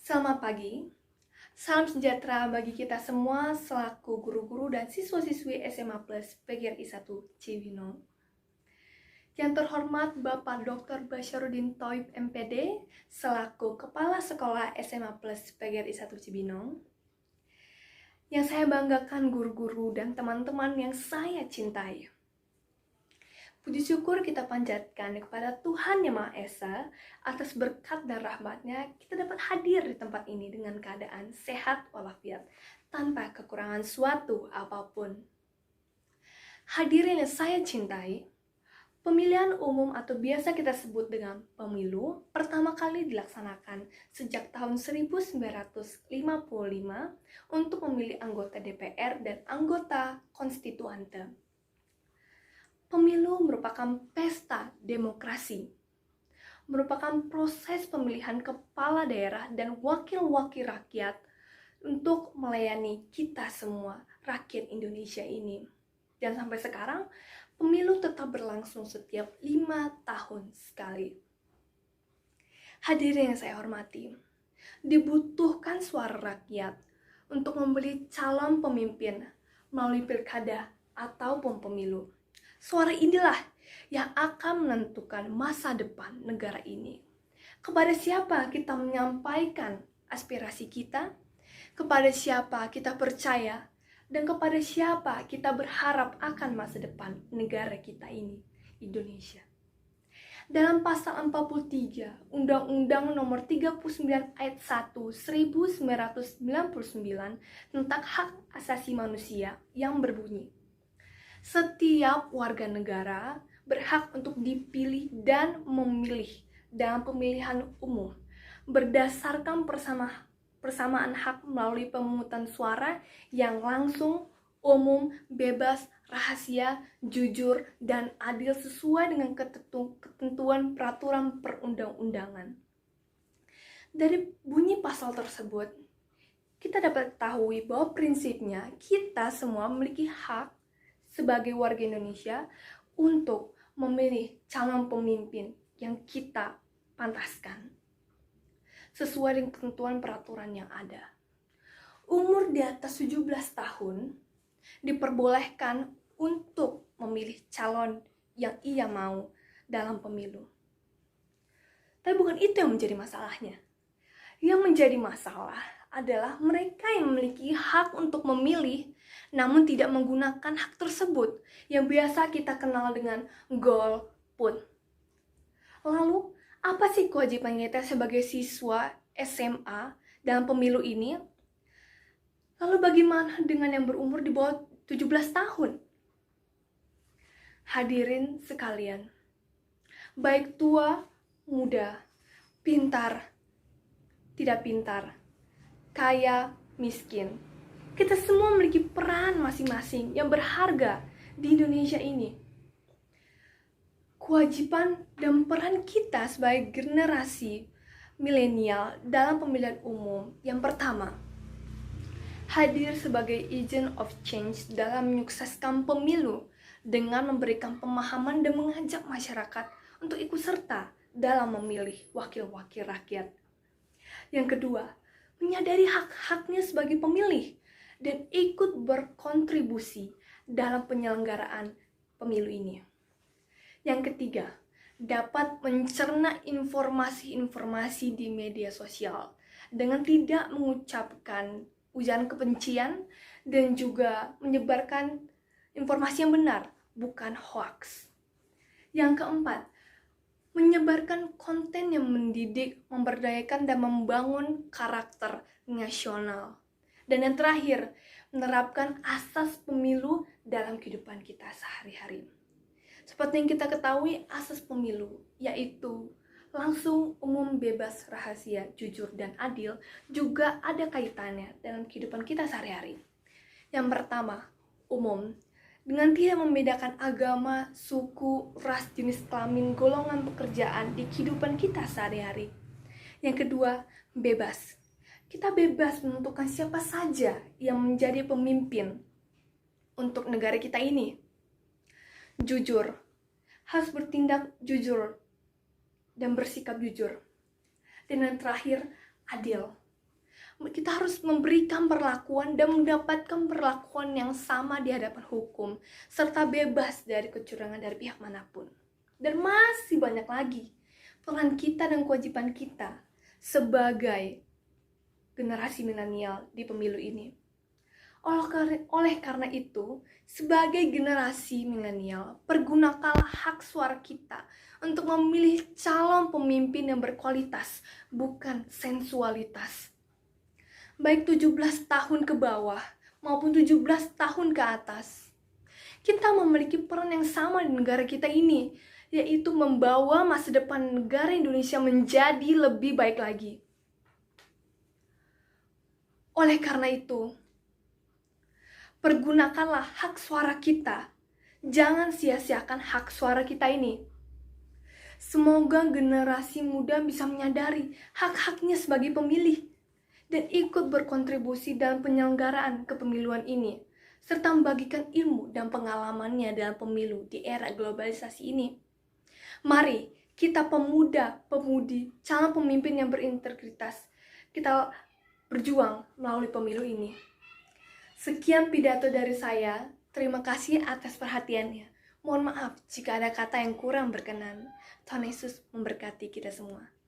Selamat pagi, salam sejahtera bagi kita semua selaku guru-guru dan siswa-siswi SMA Plus PGRI 1 Cibinong. Yang terhormat Bapak Dr. Basyarudin Thoib MPD selaku Kepala Sekolah SMA Plus PGRI 1 Cibinong. Yang saya banggakan guru-guru dan teman-teman yang saya cintai. Puji syukur kita panjatkan kepada Tuhan Yang Maha Esa atas berkat dan rahmat-Nya kita dapat hadir di tempat ini dengan keadaan sehat walafiat tanpa kekurangan suatu apapun. Hadirin yang saya cintai, pemilihan umum atau biasa kita sebut dengan pemilu pertama kali dilaksanakan sejak tahun 1955 untuk memilih anggota DPR dan anggota konstituante. Pemilu merupakan pesta demokrasi, merupakan proses pemilihan kepala daerah dan wakil-wakil rakyat untuk melayani kita semua, rakyat Indonesia ini. Dan sampai sekarang, pemilu tetap berlangsung setiap 5 tahun sekali. Hadirin yang saya hormati, dibutuhkan suara rakyat untuk membeli calon pemimpin melalui pilkada ataupun pemilu. Suara inilah yang akan menentukan masa depan negara ini. Kepada siapa kita menyampaikan aspirasi kita, kepada siapa kita percaya, dan kepada siapa kita berharap akan masa depan negara kita ini, Indonesia. Dalam pasal 43 Undang-Undang Nomor 39 Ayat 1 1999 tentang hak asasi manusia yang berbunyi, setiap warga negara berhak untuk dipilih dan memilih dalam pemilihan umum berdasarkan persamaan hak melalui pemungutan suara yang langsung, umum, bebas, rahasia, jujur, dan adil sesuai dengan ketentuan peraturan perundang-undangan. Dari bunyi pasal tersebut, kita dapat ketahui bahwa prinsipnya kita semua memiliki hak sebagai warga Indonesia untuk memilih calon pemimpin yang kita pantaskan sesuai dengan ketentuan peraturan yang ada. Umur di atas 17 tahun diperbolehkan untuk memilih calon yang ia mau dalam pemilu. Tapi bukan itu yang menjadi masalahnya. Yang menjadi masalah adalah mereka yang memiliki hak untuk memilih namun tidak menggunakan hak tersebut yang biasa kita kenal dengan golput. Lalu, apa sih kewajiban kita sebagai siswa SMA dalam pemilu ini? Lalu bagaimana dengan yang berumur di bawah 17 tahun? Hadirin sekalian, baik tua, muda, pintar, tidak pintar, kaya, miskin, kita semua memiliki peran masing-masing yang berharga di Indonesia ini. Kewajiban dan peran kita sebagai generasi milenial dalam pemilihan umum yang pertama, hadir sebagai agent of change dalam menyukseskan pemilu dengan memberikan pemahaman dan mengajak masyarakat untuk ikut serta dalam memilih wakil-wakil rakyat. Yang kedua, menyadari hak-haknya sebagai pemilih dan ikut berkontribusi dalam penyelenggaraan pemilu ini. Yang ketiga, dapat mencerna informasi-informasi di media sosial dengan tidak mengucapkan ujaran kebencian dan juga menyebarkan informasi yang benar, bukan hoax. Yang keempat, menyebarkan konten yang mendidik, memberdayakan, dan membangun karakter nasional. Dan yang terakhir, menerapkan asas pemilu dalam kehidupan kita sehari-hari. Seperti yang kita ketahui, asas pemilu yaitu langsung, umum, bebas, rahasia, jujur, dan adil juga ada kaitannya dalam kehidupan kita sehari-hari. Yang pertama, umum, dengan tidak membedakan agama, suku, ras, jenis kelamin, golongan pekerjaan di kehidupan kita sehari-hari. Yang kedua, bebas. Kita bebas menentukan siapa saja yang menjadi pemimpin untuk negara kita ini. Jujur, harus bertindak jujur dan bersikap jujur. Dan yang terakhir, adil. Kita harus memberikan perlakuan dan mendapatkan perlakuan yang sama di hadapan hukum, serta bebas dari kecurangan dari pihak manapun. Dan masih banyak lagi peran kita dan kewajiban kita sebagai generasi milenial di pemilu ini. Oleh karena itu, sebagai generasi milenial, pergunakanlah hak suara kita untuk memilih calon pemimpin yang berkualitas, bukan sensualitas. Baik 17 tahun ke bawah maupun 17 tahun ke atas. Kita memiliki peran yang sama di negara kita ini, yaitu membawa masa depan negara Indonesia menjadi lebih baik lagi. Oleh karena itu, pergunakanlah hak suara kita. Jangan sia-siakan hak suara kita ini. Semoga generasi muda bisa menyadari hak-haknya sebagai pemilih dan ikut berkontribusi dalam penyelenggaraan kepemiluan ini, serta membagikan ilmu dan pengalamannya dalam pemilu di era globalisasi ini. Mari kita pemuda-pemudi, calon pemimpin yang berintegritas, kita berjuang melalui pemilu ini. Sekian pidato dari saya. Terima kasih atas perhatiannya. Mohon maaf jika ada kata yang kurang berkenan. Tuhan Yesus memberkati kita semua.